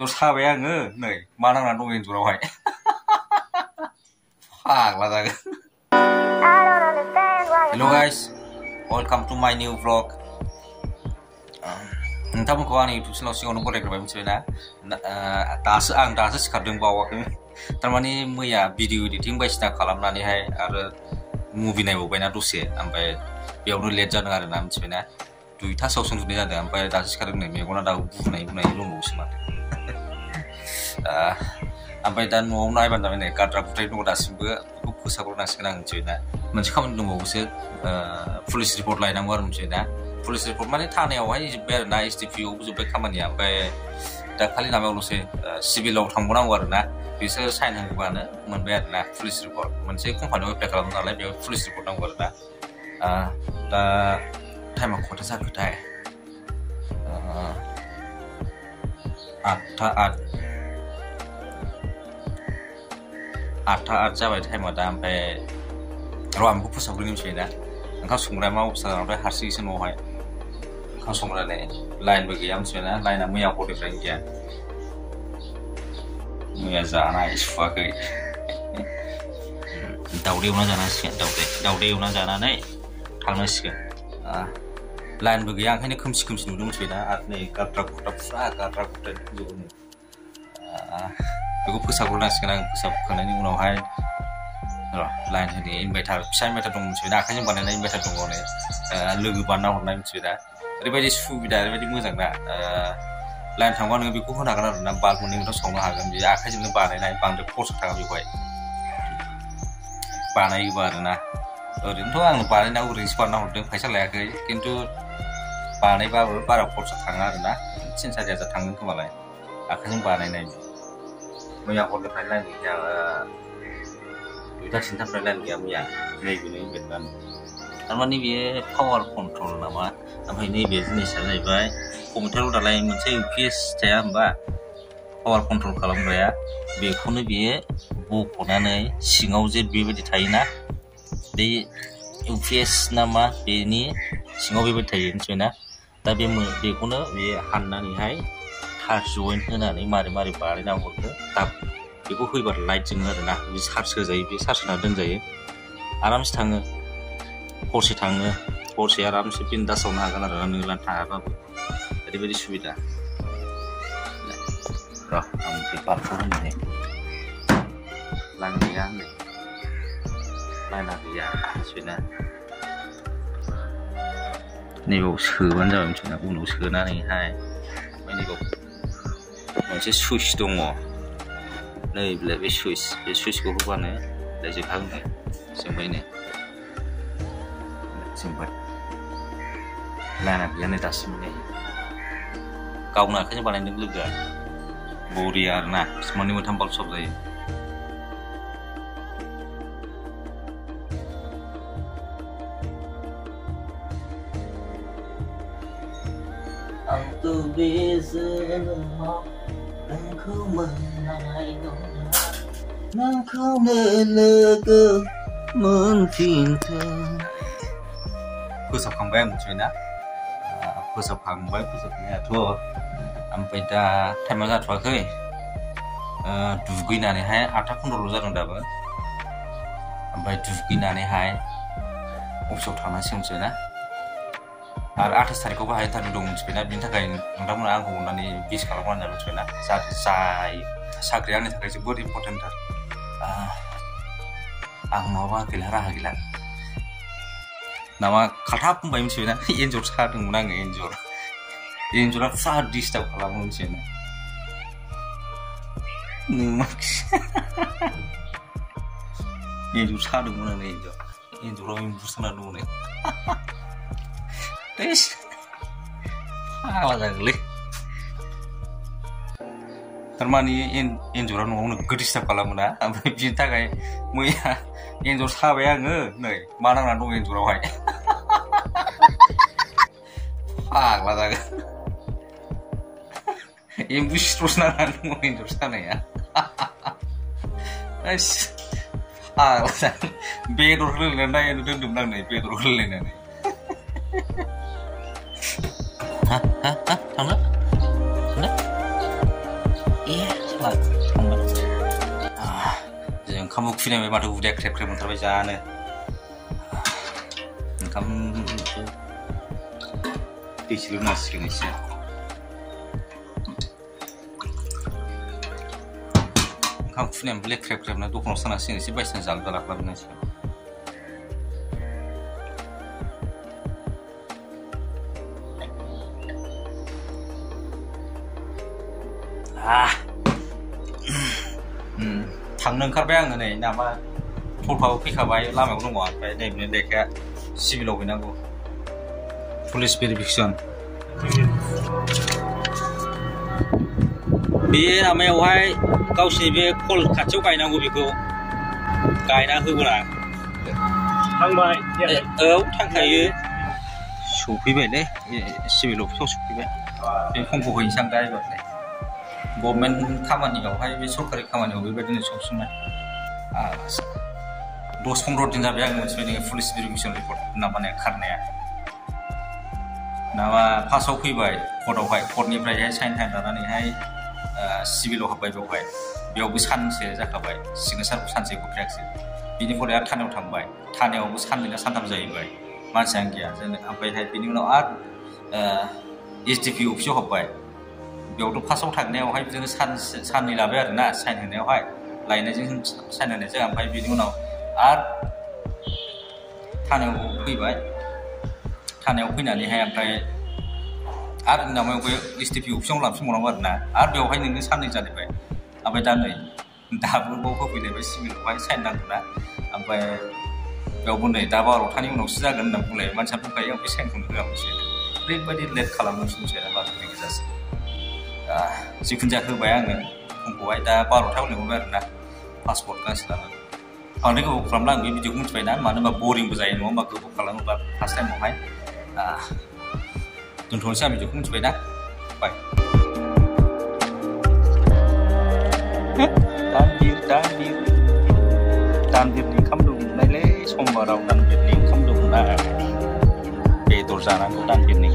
एन्जर साबाय आङो नै मा नांनानै दं एन्जरावहाय फाग्ला जागोन। हेल' गाइस, वेलकाम टु माय निउ व्लग। नोंथांमोनखौ आंनि इउटुब चेनेलाव सिगाङावनो बरायग्रोबाय मिथिबायना। दासो सिखारदों बावाखै। थारमाने मैया भिडिअ एडिटिं बायदिसिना खालामनानैहाय आरो मुभि नायबावबायना दसे, ओमफ्राय बेयावनो लेट जादों आरोना मिथिबायना। 2थासोआवसो उन्दुनाय जादों, ओमफ्राय दासो सिखारदों नै मेगना दाबो बुनाय दंबावोसो माथो। ओमफ्राय दा न'आव नायबानो जाबाय नै गाद्रा गुद्राय दङ दासिमबो, बेखौ फोसाबग्रोनांसिगोन आं मिथिबायना। मोनसे खामानि दंबावोसो, पुलिस रिपर्ट लायनांगौ आरो मिथिबायना। पुलिस रिपर्ट माने थानायावहाय जोब्बाय आरोना, SDPO जोब्बाय खामानिया। ओमफ्राय दा खालि माबायावल'सै सिभिलाव थांबावनांगौ आरोना, बिसोर साइन होबानो मोनबाय आरोना पुलिस रिपर्ट। मोनसे कम्पानियाव एप्लाइ खालामदों नालाय, बेयाव पुलिस रिपर्ट नांगौ आरोना। दा टाइमा खयथा जाखोथाय? 8:08 जाबाय टाइमा दा। ओमफ्राय र' आं बेखौ फोसाबग्रोनो मिथिबायना। ओंखाम संग्राया मा अबस्था जानानै हारसिंसो न'आवहाय ओंखाम संग्राया लाइनबो गैया मिथिबायना। लाइना मैया हरनिफ्रायनो गैया, मैया जानाय सुवाखै। दाउदै एवना जानांसिगोन, दाउदै एवना जानानै थांनांसिगोन। लाइनबो गैया, ओंखायनो खोमसि नुदों मिथिबायना। आरो नै गाद्रा गुद्रा फुरा गाद्रा गुद्रा दंजोबो। बेखौ फोसाबग्रोनांसिगोन आं। फोसाबखांनायनि उनावहाय र' लाइन होनो इनभार्टार, फिसा इनभार्टार दं मिथिबायना। आखाइजों बानायनाय इनभार्टार दङ नै, लोगो बानायना हरनाय मिथिबायना। ओरैबायदि सुबिदा, ओरैबायदि मोजांना। लाइन थांबा नोङो बेखौ होनो हागोन आरोना, बाल्ब मोननै मोनथाम सावनो हागोन। बे आखाइजोंनो बानायनाय, बांद्राय खरसा थाङा बेवहाय बानायोबा आरोना। ओरैनोथ' आं बानायनायाव ओरैनोसो बानायना हरदों, फैसा लायाखै। खिन्थु बानायबाबो बारा खरसा थाङा आरोना, 3-4 हाजार थांगोन खोमालाय आखाइजों बानायनाय। मैया हरनिफ्राय लाइन गैया, 2-3निफ्राय लाइन गैया मैया। नैबेनो इनभार्टारानो, थारमाने बेयो पावार कन्ट्रल नामा। ओमफ्राय नैबे जिनिसा जाहैबाय कम्पिउटाराव दालाय मोनसे UPS थाया होमबा, पावार कन्ट्रल खालामग्राया। बेखौनो बेयो बख'नानै सिङाव जे बेबायदि थायोना, बे UPS नामा, बेनि सिङाव बेबायदि थायो मिथिबायना। दा बेखौनो बे हाननानैहाय टाच जइन्ट होनानै मारै बानायना हरनो। थाब बेखौ होयोबाथाय लाइट जोङो आरोना। बे चार्ज होजायो, बे चार्ज होना दोनजायो, आरामसे थाङो। हरसे थाङो, हरसे आरामसे बिन्दास सावनो हागोन आरोना, नों लाइन थाङाबाबो। ओरैबायदि सुबिदा। र' आं बे बाल्बखौ होनोसै। लाइन गैया होनदों, लाइना गैया मिथिबायना। नैबाव सोबानो जाबाय मिथिबायना। उनाव सोनानैहाय ओमफ्राय नैबाव मोनसे सुइच दङ, नैबेलाय बे सुइचखौ होबानो जोंहागोन, जोंबायनो जोंबाय। लाइना गैया नै दासिमबो नै, गावनो आखाइजों बानायदों लोगोआ। बरिया आरोना, 2-3 बाल्ब सब जायो। आंथ' बे जोनोमाव नोंखौ मोननाय नंला, नोंखौनो लोगो मोनफिनथों। फोसाबखांबाय आं मिथिबायना, फोसाबनायाथ'। ओमफ्राय दा टाइमा जाथ'वाखै, दुगैनानैहाय 8:15 जादों दाबो। ओमफ्राय दुगैनानैहाय अफिसाव थांनांसिगोन मिथिबायना। आरो 28 थारिखआवबो हाहैथारनो दं मिथिबायना। बिनि थाखाय नोंथांमोना आंखौ अननानै बिस खालामबानो जाबाय मिथिबायना। साख्रिया आंनि थाखाय जोबोद इम्परटेन्टथार। आं नङाबा गैला, राहा गैला। नामा खालथाब बुंबाय मिथिबायना। एन्जर सादोंमोन आङो, एन्जरा फुरा डिस्टार्ब खालामो मिथिबायना। एन्जर सादोंमोन आं, एन्जरा बुरसानानै दङ नै। फाग्ला जागोनलै। थारमाने एन्जरा न'आव नोगोद डिस्टार्ब खालामोना। ओमफ्राय बिनि थाखाय मैया एन्जर साबाय आङो नै मा नांनानै दं एन्जरावहाय फाग्ला जागोन। एम्बु सिथ्रसो नांनानै दङ एन्जर सानाया। फाग्ला जागोन। बेदर होलायनानै नायनो दोनदोंमोन आं नै, बेदर होलायनानै। थांनो थांबाय जों ओंखाम उखैनाय माथो उदैया ख्रेब ख्रेब मोनथारबाय जानो ओंखाम दैसो लोंनांसिगोन एसे ओंखाम उखैनाय ख्रेब ख्रेबनो दखानाव थांनांसिगोन एसे बायसिना जालु जाला खालामनांसिगोन थांनो ओंखारबाय आङो नै नामा टलफ्राबो फैखाबाय लामायाव दङ ओमफ्राय नैबे लेखाया सिभिलाव हैनांगौ पुलिस भेरिफिकेसन बे लामायावहाय गावसिनि बे कल खाथियाव गायनांगौ बेखौ गायना होबोला थांबाय औ थांखायो सफैबायलै सिभिल अफिसाव सफैबाय बे फर्मखौ हैनोसै आं दा एबारलाय गभर्नमेन्ट खामानियावहाय बे सरकारि खामानियाव बेबायदिनो सब समाय 10-15 दिन जाबाय आं मोनथिबाय नोङो पुलिस भेरिफिकेसन रिपर्ट माबानाया खारनाया नामा फार्स्टआव फैबाय कर्टआवहाय कर्टनिफ्रायहाय साइन टाइम लानानैहाय सिभिलाव हाबबाय बेयावबो सानसे जाखाबाय सिगनेसारखौ सानसे गथायाखिसै बिनिफ्राय आरो थानायाव थांबाय थानायावबो साननै ना सानथाम जाहैबाय मानसियानो गैया जोंनो ओमफ्रायहाय बिनि उनाव आरो एसडिपि अफिसाव हाबबाय बेयावथ' फार्स्टआव थांनायावहाय बिदिनो साननै लाबाय आरोना साइन होनायावहाय लायनायजों साइन होनायजों ओमफ्राय बिनि उनाव आरो थानायाव फैबाय थानायाव फैनानैहाय ओमफ्राय आरो माबायाव बे एसडिपि अफिसाव लांफिनबावनांगौ आरोना आरो बेवहाय नोङो साननै जालायबाय ओमफ्राय दा नै दाबो बाव होफैलायबाय सिभिलावहाय साइन नांगौना ओमफ्राय बेयावबो नै दा 12थानि उनावसो जागोन होनना बुंलाय मानसिया बुंखायो ओमफ्राय साइनखौनो होआ मोनसे ओरैबायदि लेट खालामनोसै बाथौनि गेजेरजों जिखुनु जाया होबाय आङो फुंखौहाय दा 12थायाव लिंहरबाय आरोना पासपर्ट गांसे लानानै बांद्राय गोबाव खालामला आं बे भिडिअखौ मिथिबायना मानो होनबा बरिंबो जायो नङा होमबा गोबाव खालामोबा फार्स्ट टाइमावहाय दोनथ'नोसै आं भिडिअखौ मिथिबायना बाय दानबिरनि ओंखाम दंनायलै समबाराव दानबिरनि ओंखाम दंना बेदर जानांगौ दानबिरनि